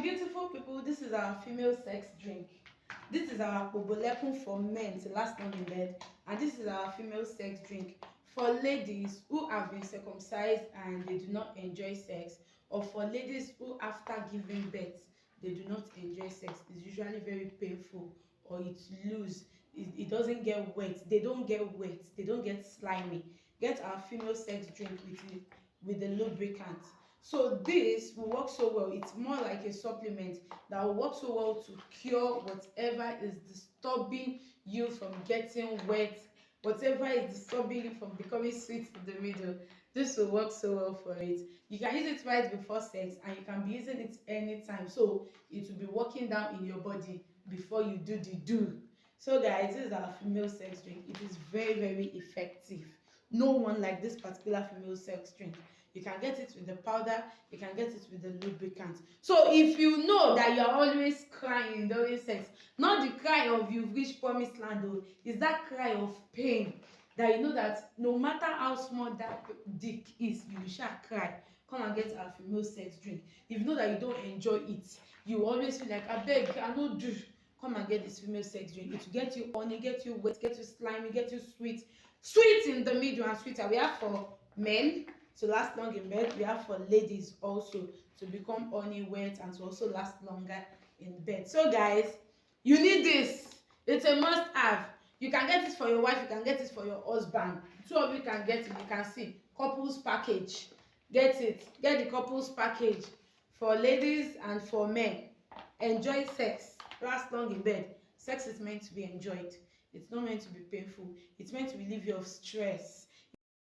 beautiful people, this is our female sex drink. This is our bobolepun for men to last long in bed, and this is our female sex drink for ladies who have been circumcised and they do not enjoy sex, or for ladies who after giving birth they do not enjoy sex. It's usually very painful, or it's loose, it doesn't get wet, they don't get slimy. Get our female sex drink with the lubricant. So this will work so well. It's more like a supplement that will work so well to cure whatever is disturbing you from getting wet, whatever is disturbing you from becoming sweet in the middle. This will work so well for it. You can use it right before sex, and you can be using it anytime, so it will be working down in your body before you do the do. So guys, this is our female sex drink. It is very effective. No one like this particular female sex drink. You can get it with the powder, you can get it with the lubricant. So if you know that you are always crying during sex, not the cry of you've reached promised land, though, is that cry of pain, that you know that no matter how small that dick is, you shall cry. Come and get our female sex drink. If you know that you don't enjoy it, you always feel like, abeg, I no do, come and get this female sex drink. It will get you honey, get you wet, get you slimy, get you sweet in the middle and sweeter. We have for men to last long in bed. We have for ladies also to become honey wet and to also last longer in bed. So guys, you need this. It's a must have. You can get it for your wife, you can get it for your husband. Two of you can get it. You can see couples package. Get it. Get the couples package for ladies and for men. Enjoy sex, last long in bed. Sex is meant to be enjoyed. It's not meant to be painful. It's meant to relieve you of stress.